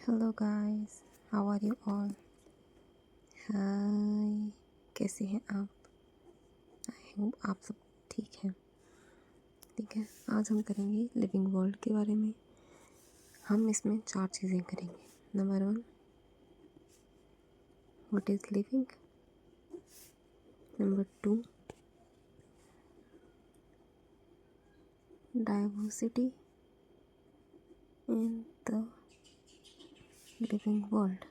Hello guys, how are you all. Hi, कैसे हैं आप? आई होप आप सब ठीक हैं। ठीक है, आज हम करेंगे लिविंग वर्ल्ड के बारे में। हम इसमें 4 चीज़ें करेंगे। Number 1, what is living. Number 2, diversity in the living world.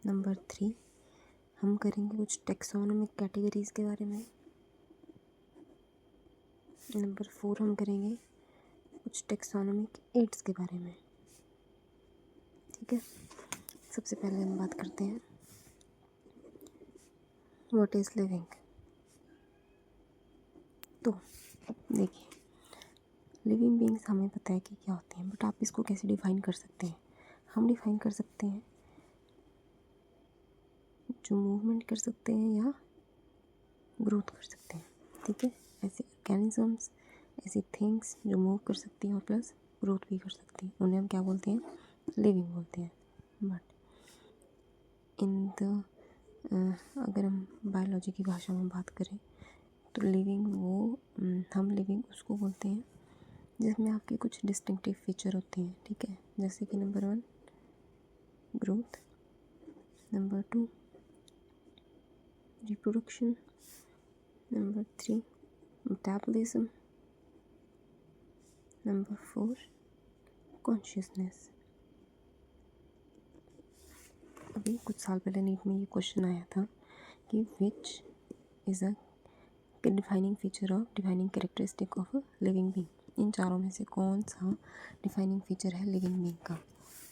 Number 3, हम करेंगे कुछ टेक्सोनोमिक कैटेगरीज के बारे में। नंबर 4, हम करेंगे कुछ टेक्सोनोमिक एड्स के बारे में। ठीक है, सबसे पहले हम बात करते हैं व्हाट इज़ लिविंग। तो देखिए, लिविंग बीइंग्स हमें पता है कि क्या होते हैं, बट आप इसको कैसे डिफ़ाइन कर सकते हैं। हम डिफ़ाइन कर सकते हैं जो मूवमेंट कर सकते हैं या ग्रोथ कर सकते हैं। ठीक है, ऐसे ऑर्गेनिजम्स, ऐसी थिंग्स जो मूव कर सकती हैं और प्लस ग्रोथ भी कर सकती हैं, उन्हें हम क्या बोलते हैं, लिविंग बोलते हैं। बट इन द अगर हम बायोलॉजी की भाषा में बात करें तो लिविंग हम लिविंग उसको बोलते हैं जिसमें आपके कुछ डिस्टिंक्टिव फीचर होते हैं। ठीक है, जैसे कि number 1, growth. Number 2, reproduction. Number 3, metabolism. Number 4, consciousness. अभी कुछ साल पहले नीट में ये क्वेश्चन आया था कि which is a defining feature of defining characteristic of a living being. इन चारों में से कौन सा डिफाइनिंग फीचर है लिविंग बीइंग का।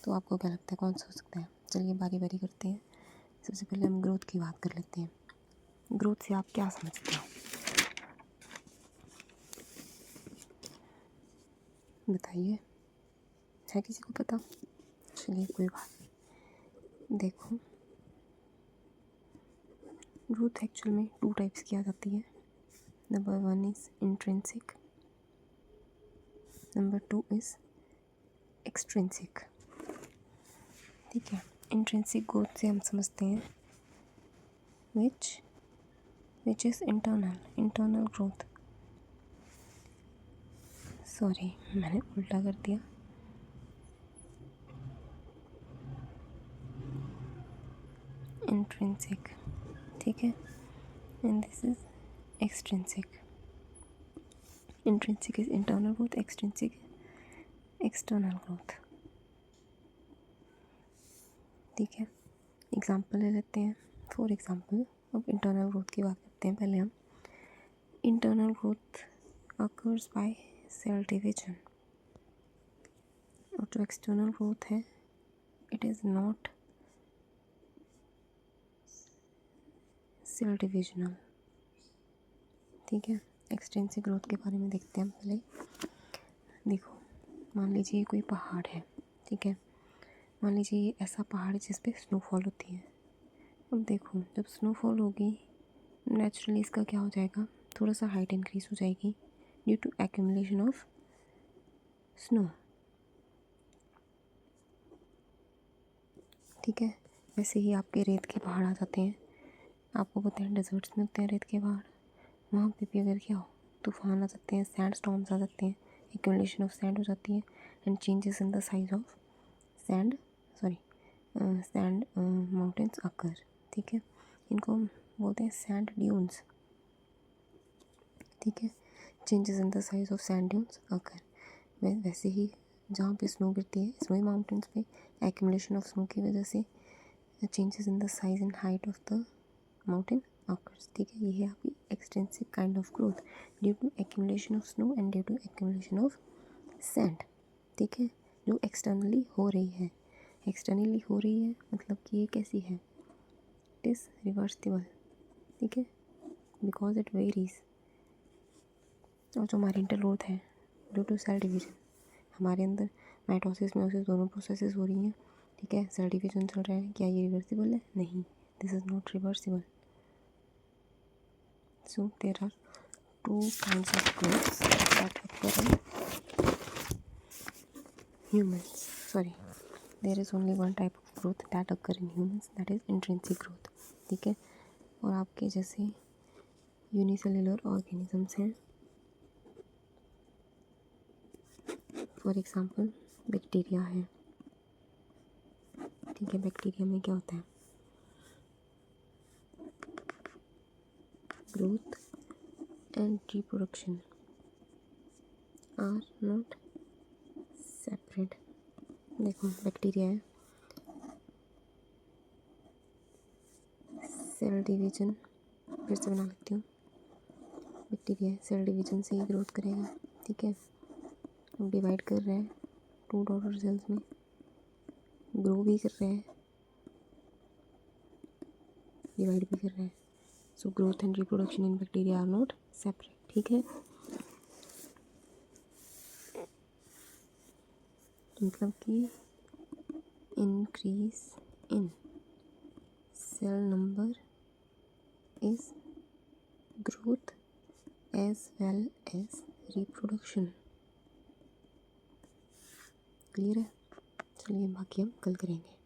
तो आपको क्या लगता है कौन सा हो सकता है? चलिए बारी बारी करते हैं। सबसे पहले हम ग्रोथ की बात कर लेते हैं। ग्रोथ से आप क्या समझते हो, बताइए। है किसी को पता? चलिए कोई बात नहीं। देखो, ग्रोथ एक्चुअल में 2 टाइप्स की आ जाती है। Number 1 is intrinsic, number 2 is extrinsic. ठीक है, इंट्रिंसिक ग्रोथ से हम समझते हैं which is internal growth. Sorry, मैंने उल्टा कर दिया। इंट्रिंसिक, ठीक है, and this is extrinsic. Intrinsic is internal growth, extrinsic external growth. ठीक है, एग्जाम्पल ले लेते हैं। फॉर एग्जाम्पल, अब इंटरनल ग्रोथ की बात करते हैं पहले हम। Internal growth occurs by cell division, और जो एक्सटर्नल ग्रोथ है it is not cell divisional. ठीक है, एक्सटेंसिव ग्रोथ के बारे में देखते हैं हम पहले। देखो, मान लीजिए कोई पहाड़ है। ठीक है, मान लीजिए ये ऐसा पहाड़ है जिस पे स्नोफॉल होती है। अब देखो, जब स्नोफॉल होगी नेचुरली इसका क्या हो जाएगा, थोड़ा सा हाइट इंक्रीज हो जाएगी due to accumulation of snow. ठीक है, वैसे ही आपके रेत के पहाड़ आ जाते हैं। आपको पता है डेजर्ट्स में होते हैं रेत के पहाड़। वहाँ पे भी अगर क्या हो, तूफान आ सकते हैं, सैंड स्टॉर्म्स आ सकते हैं, एक्यूमुलेशन ऑफ सैंड हो जाती है and changes in the size of sand mountains occur. ठीक है, इनको हम बोलते हैं सैंड ड्यून्स। ठीक है, changes in the size of sand dunes occur. वैसे ही जहाँ पे स्नो गिरती है, स्नोई माउंटेन्स पे एक्यूमुलेशन ऑफ स्नो की वजह से changes in the size and height of the mountain occurs। ठीक है, ये है आपकी extensive kind of growth due to accumulation of snow and due to accumulation of sand. ठीक है, जो एक्सटर्नली हो रही है। एक्सटर्नली हो रही है मतलब कि ये कैसी है, इट इज़ रिवर्सिबल। ठीक है, बिकॉज इट वेरीज। और जो हमारी इंटर ग्रोथ है ड्यू टू सेल डिवीजन, हमारे अंदर माइटोसिस मेयोसिस दोनों प्रोसेसेस हो रही हैं। ठीक है, सेल डिवीजन चल रहा है, क्या ये रिवर्सिबल है? नहीं, this is not reversible. So there are 2 kinds of growths that occur in humans. Sorry. There is only one type of growth that occur in humans, that is intrinsic growth. ठीक है, और आपके जैसे unicellular organisms हैं, for example bacteria है। ठीक है, bacteria में क्या होता है, growth and reproduction are not separate. देखो बैक्टीरिया है, सेल डिवीजन, फिर से बना लेती हूँ, बैक्टीरिया है, सेल डिवीजन से ही ग्रोथ करेगा। ठीक है, डिवाइड कर रहा है 2 डॉटर सेल्स में, ग्रो भी कर रहा है, डिवाइड भी कर रहा है। So growth and reproduction in bacteria are not separate. ठीक है, मतलब कि increase in cell number is growth as well as reproduction. Clear है? चलिए बाकी हम कल करेंगे।